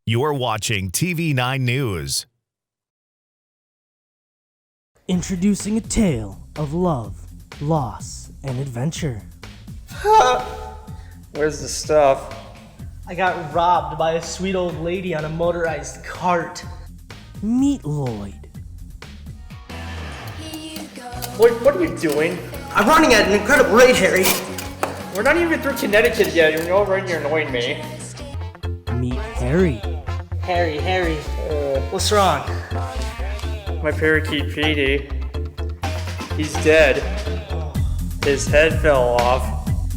You're watching TV9 News. Introducing a tale of love, loss, and adventure. Where's the stuff? I got robbed by a sweet old lady on a motorized cart. Meet Lloyd. What are you doing? I'm running at an incredible rate, Harry. We're not even through Connecticut yet, and you're already annoying me. Meet Harry. Harry. What's wrong? My parakeet Petey. He's dead. His head fell off.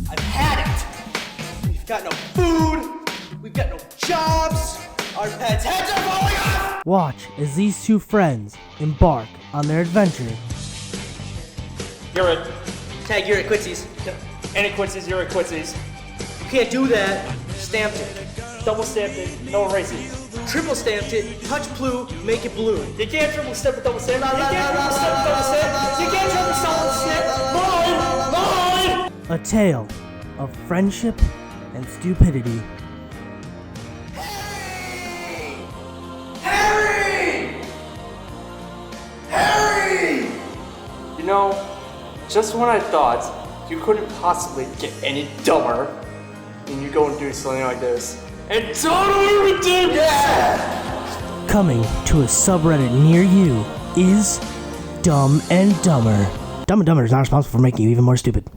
I've had it. We've got no food. We've got no jobs. Our pets' heads are falling off. Watch as these two friends embark on their adventure. You're it. Tag, you're at Quitsy's. Any quitsies, you're at quitsies. You can't do that. Stamped it. Double stamped it, no erasing. Triple stamped it. Touch blue, make it blue. You can't triple step with double stamp. You can't triple step with double stamp. You can't triple step with mine. A tale of friendship and stupidity. Harry! You know, just when I thought you couldn't possibly get any dumber, and you go and do something like this. And totally ridiculous! Yeah! Coming to a subreddit near you is Dumb and Dumber. Dumb and Dumber is not responsible for making you even more stupid.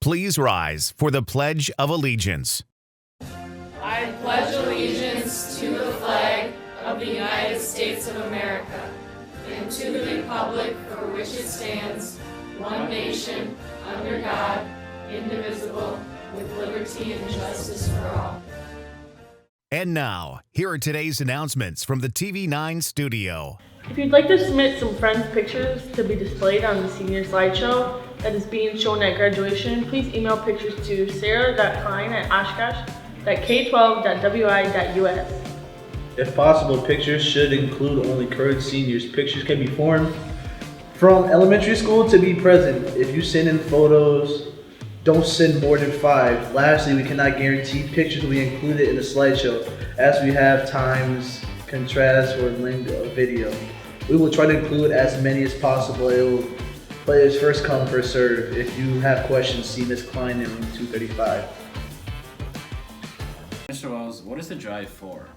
Please rise for the Pledge of Allegiance. I pledge allegiance to the flag of the United States of America and to the republic for which it stands, one nation, under God, indivisible, with liberty and justice for all. And now, here are today's announcements from the TV9 studio. If you'd like to submit some friends' pictures to be displayed on the senior slideshow that is being shown at graduation, please email pictures to sarah.klein@oshkosh.k12.wi.us. If possible, pictures should include only current seniors. Pictures can be formed from elementary school to be present. If you send in photos, don't send more than 5. Lastly, we cannot guarantee pictures will be included in the slideshow as we have times, contrast, or link a video. We will try to include as many as possible, but it's first come, first serve. If you have questions, see Ms. Klein in room 235. Mr. Wells, what is the drive for?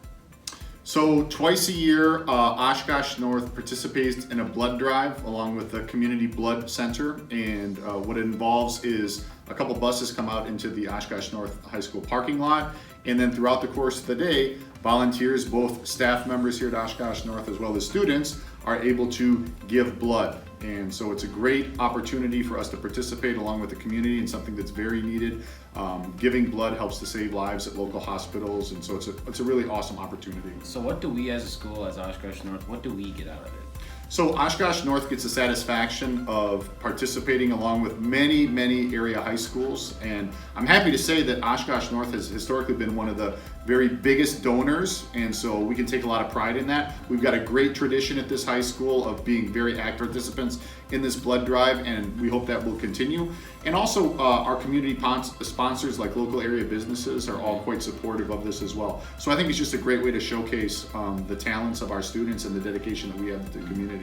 So twice a year, Oshkosh North participates in a blood drive along with the Community Blood Center, and what it involves is a couple buses come out into the Oshkosh North High School parking lot, and then throughout the course of the day, volunteers, both staff members here at Oshkosh North as well as students, are able to give blood. And so it's a great opportunity for us to participate along with the community in something that's very needed. Giving blood helps to save lives at local hospitals, and so it's a really awesome opportunity. So what do we as a school, as Oshkosh North, what do we get out of it? So Oshkosh North gets the satisfaction of participating along with many area high schools, and I'm happy to say that Oshkosh North has historically been one of the very biggest donors, and so we can take a lot of pride in that. We've got a great tradition at this high school of being very active participants in this blood drive, and we hope that will continue. And also our community sponsors like local area businesses are all quite supportive of this as well. So I think it's just a great way to showcase the talents of our students and the dedication that we have to the community.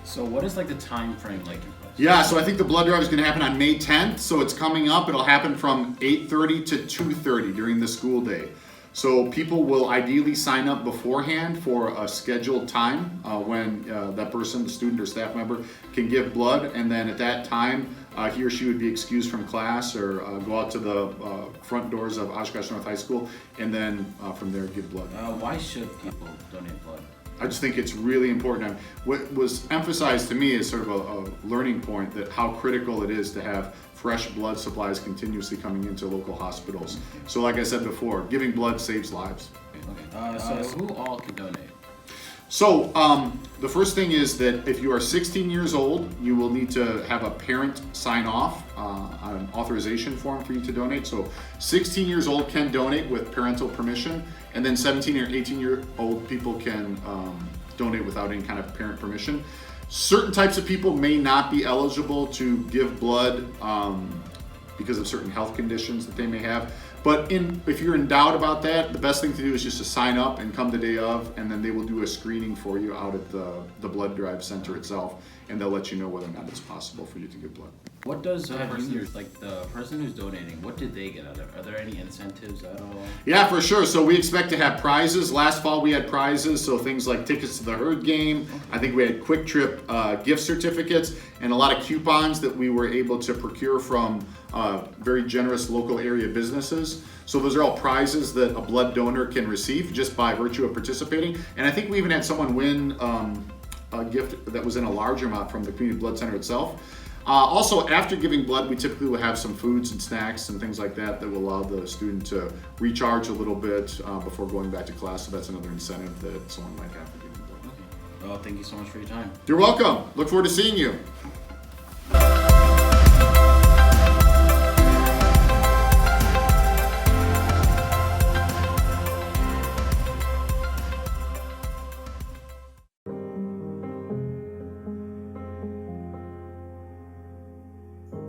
So what is like the time frame like in place? Yeah, so I think the blood drive is going to happen on May 10th, so it's coming up. It'll happen from 8:30 to 2:30 during the school day. So people will ideally sign up beforehand for a scheduled time when that person, the student or staff member, can give blood, and then at that time he or she would be excused from class or go out to the front doors of Oshkosh North High School, and then from there give blood. Why should people donate blood? I just think it's really important. What was emphasized to me is sort of a learning point that how critical it is to have fresh blood supplies continuously coming into local hospitals. So like I said before, giving blood saves lives. Okay. So who all can donate? So the first thing is that if you are 16 years old, you will need to have a parent sign off on an authorization form for you to donate. So 16 years old can donate with parental permission, and then 17 or 18-year-old people can donate without any kind of parent permission. Certain types of people may not be eligible to give blood because of certain health conditions that they may have. But if you're in doubt about that, the best thing to do is just to sign up and come the day of, and then they will do a screening for you out at the blood drive center itself, and they'll let you know whether or not it's possible for you to give blood. What does the person who's donating, what did they get out of it? Are there any incentives at all? Yeah, for sure. So we expect to have prizes. Last fall we had prizes, so things like tickets to the herd game. I think we had Quick Trip gift certificates and a lot of coupons that we were able to procure from very generous local area businesses. So those are all prizes that a blood donor can receive just by virtue of participating. And I think we even had someone win a gift that was in a large amount from the community blood center itself. Also, after giving blood, we typically will have some foods and snacks and things like that that will allow the student to recharge a little bit before going back to class. So that's another incentive that someone might have for giving blood. Okay. Well, thank you so much for your time. You're welcome. Look forward to seeing you.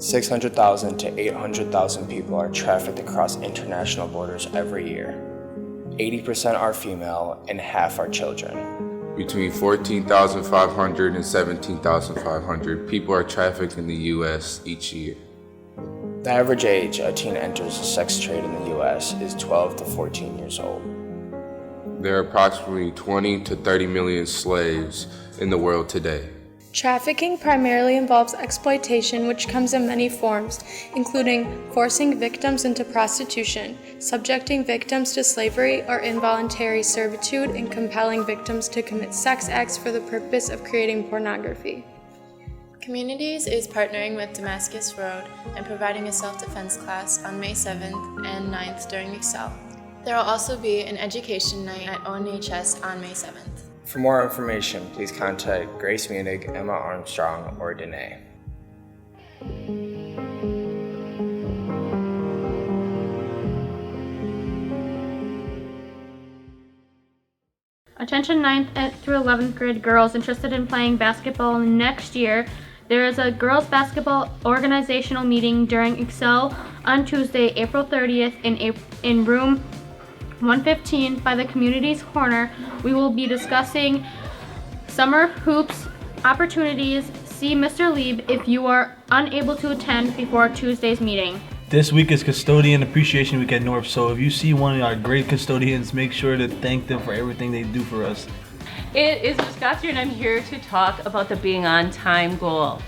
$600,000 to $800,000 people are trafficked across international borders every year. 80% are female and half are children. Between 14,500 and 17,500 people are trafficked in the U.S. each year. The average age a teen enters the sex trade in the U.S. is 12 to 14 years old. There are approximately 20 to 30 million slaves in the world today. Trafficking primarily involves exploitation, which comes in many forms, including forcing victims into prostitution, subjecting victims to slavery or involuntary servitude, and compelling victims to commit sex acts for the purpose of creating pornography. Communities is partnering with Damascus Road and providing a self-defense class on May 7th and 9th during Excel. There will also be an education night at ONHS on May 7th. For more information, please contact Grace Munich, Emma Armstrong, or Danae. Attention 9th through 11th grade girls interested in playing basketball next year. There is a girls basketball organizational meeting during Excel on Tuesday, April 30th in room 115 by the Community's Corner. We will be discussing summer hoops opportunities. See Mr. Lieb if you are unable to attend before Tuesday's meeting. This week is Custodian Appreciation Week at North, so if you see one of our great custodians, make sure to thank them for everything they do for us. It is Ms. Gothier, and I'm here to talk about the being on time goal.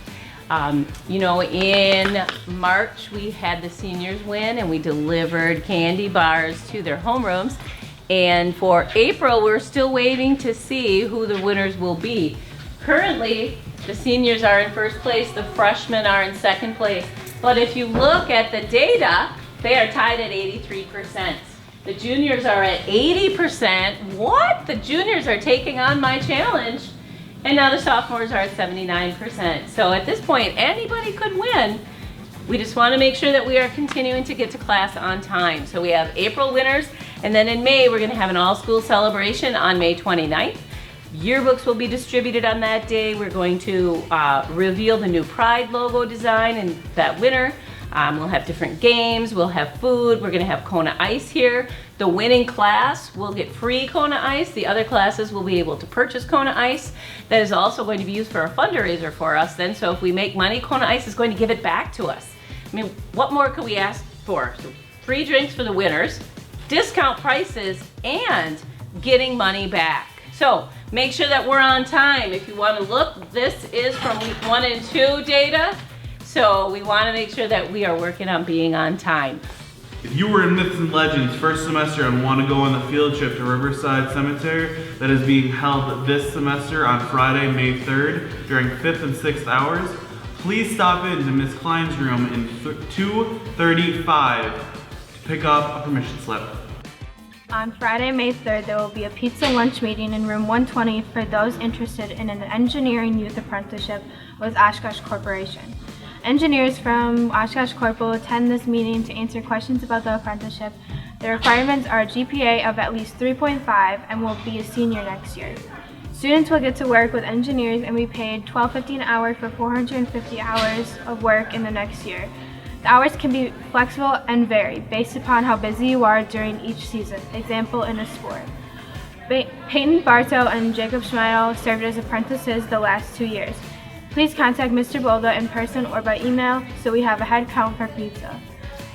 In March we had the seniors win and we delivered candy bars to their homerooms. And for April, we're still waiting to see who the winners will be. Currently, the seniors are in first place, the freshmen are in second place. But if you look at the data, they are tied at 83%. The juniors are at 80%. What? The juniors are taking on my challenge. And now the sophomores are at 79%. So at this point, anybody could win. We just want to make sure that we are continuing to get to class on time. So we have April winners, and then in May, we're going to have an all-school celebration on May 29th. Yearbooks will be distributed on that day. We're going to reveal the new Pride logo design and that winner. We'll have different games, we'll have food, we're gonna have Kona Ice here. The winning class will get free Kona Ice. The other classes will be able to purchase Kona Ice. That is also going to be used for a fundraiser for us then, so if we make money, Kona Ice is going to give it back to us. I mean, what more could we ask for? So, free drinks for the winners, discount prices, and getting money back. So, make sure that we're on time. If you wanna look, this is from week 1 and 2 data. So we want to make sure that we are working on being on time. If you were in Myths and Legends first semester and want to go on the field trip to Riverside Cemetery that is being held this semester on Friday, May 3rd during 5th and 6th hours, please stop in to Ms. Klein's room in 235 to pick up a permission slip. On Friday, May 3rd, there will be a pizza lunch meeting in room 120 for those interested in an engineering youth apprenticeship with Oshkosh Corporation. Engineers from Oshkosh Corp will attend this meeting to answer questions about the apprenticeship. The requirements are a GPA of at least 3.5 and will be a senior next year. Students will get to work with engineers and be paid $12.50 an hour for 450 hours of work in the next year. The hours can be flexible and vary based upon how busy you are during each season, example in a sport. Peyton Bartow and Jacob Schmeidel served as apprentices the last 2 years. Please contact Mr. Bolda in person or by email so we have a head count for pizza.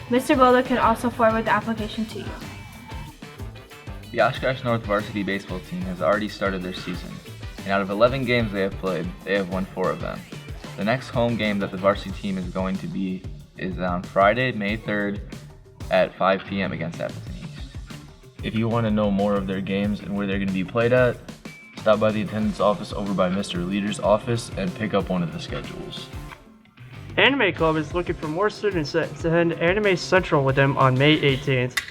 Mr. Bolda can also forward the application to you. The Oshkosh North varsity baseball team has already started their season, and out of 11 games they have played, they have won 4 of them. The next home game that the varsity team is going to be is on Friday, May 3rd at 5 p.m. against Appleton East. If you want to know more of their games and where they're going to be played at, stop by the attendance office over by Mr. Leader's office and pick up one of the schedules. Anime Club is looking for more students to attend Anime Central with them on May 18th.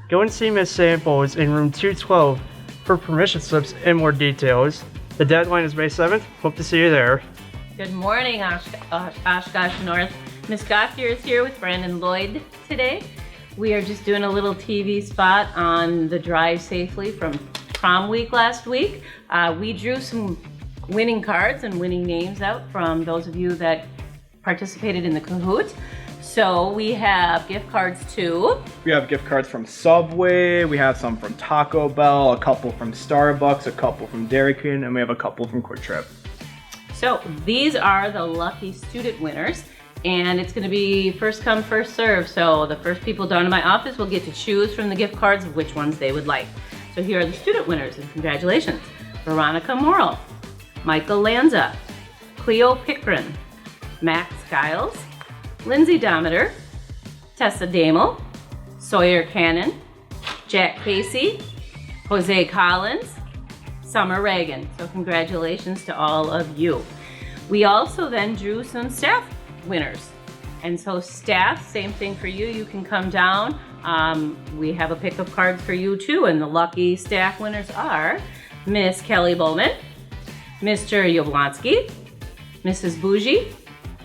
Go and see Miss Samples in room 212 for permission slips and more details. The deadline is May 7th. Hope to see you there. Good morning, Oshkosh North. Miss Gothier is here with Brandon Lloyd today. We are just doing a little TV spot on the drive safely from prom week last week. We drew some winning cards and winning names out from those of you that participated in the Kahoot. So we have gift cards too. We have gift cards from Subway, we have some from Taco Bell, a couple from Starbucks, a couple from Dairy Queen, and we have a couple from Quick Trip. So these are the lucky student winners, and it's going to be first come, first serve. So the first people down to my office will get to choose from the gift cards of which ones they would like. So here are the student winners, and congratulations. Veronica Morrill, Michael Lanza, Cleo Pickren, Max Giles, Lindsay Dometer, Tessa Damel, Sawyer Cannon, Jack Casey, Jose Collins, Summer Reagan. So congratulations to all of you. We also then drew some staff winners. And so staff, same thing for you. You can come down. We have a pick of cards for you too. And the lucky staff winners are Miss Kelly Bowman, Mr. Yablonsky, Mrs. Bougie,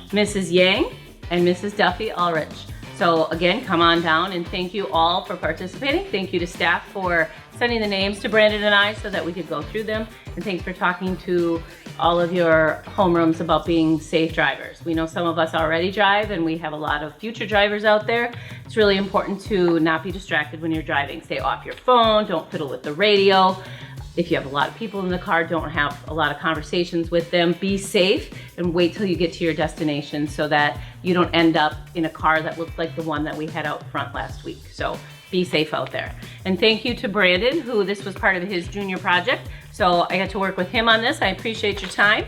Mrs. Yang, and Mrs. Duffy Ulrich. So again, come on down, and thank you all for participating. Thank you to staff for sending the names to Brandon and I so that we could go through them. And thanks for talking to all of your homerooms about being safe drivers. We know some of us already drive, and we have a lot of future drivers out there. It's really important to not be distracted when you're driving. Stay off your phone, don't fiddle with the radio. If you have a lot of people in the car, don't have a lot of conversations with them. Be safe and wait till you get to your destination so that you don't end up in a car that looks like the one that we had out front last week. So be safe out there. And thank you to Brandon, who this was part of his junior project. So I got to work with him on this. I appreciate your time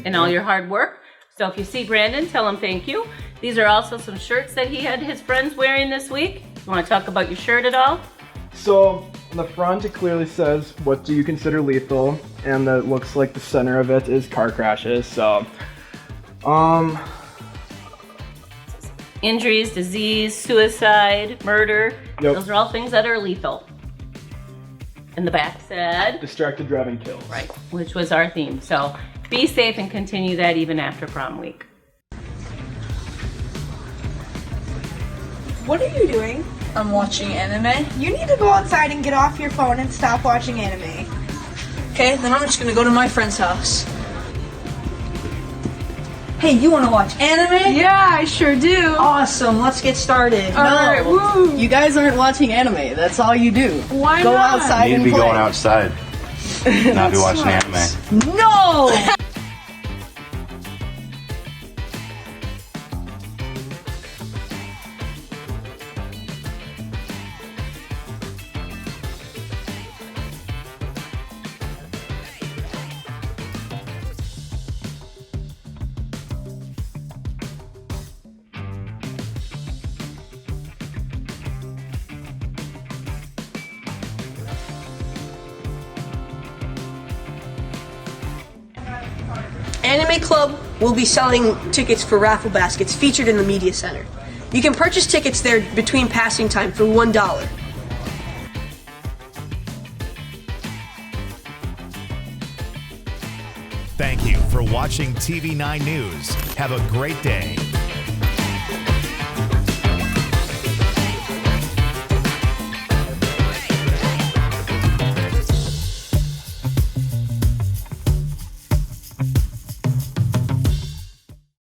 and all your hard work. So if you see Brandon, tell him thank you. These are also some shirts that he had his friends wearing this week. You want to talk about your shirt at all? So on the front it clearly says, what do you consider lethal? And it looks like the center of it is car crashes. So injuries, disease, suicide, murder. Yep. Those are all things that are lethal. And the back said, distracted driving kills. Right, which was our theme. So be safe and continue that even after prom week. What are you doing? I'm watching anime. You need to go outside and get off your phone and stop watching anime. Okay, then I'm just gonna go to my friend's house. Hey, you wanna watch anime? Yeah, I sure do. Awesome, let's get started. Alright, woo! You guys aren't watching anime. That's all you do. Why Go not? outside You and need to be play. going outside, not be watching anime. No! Anime Club will be selling tickets for raffle baskets featured in the media center. You can purchase tickets there between passing time for $1. Thank you for watching TV9 News. Have a great day.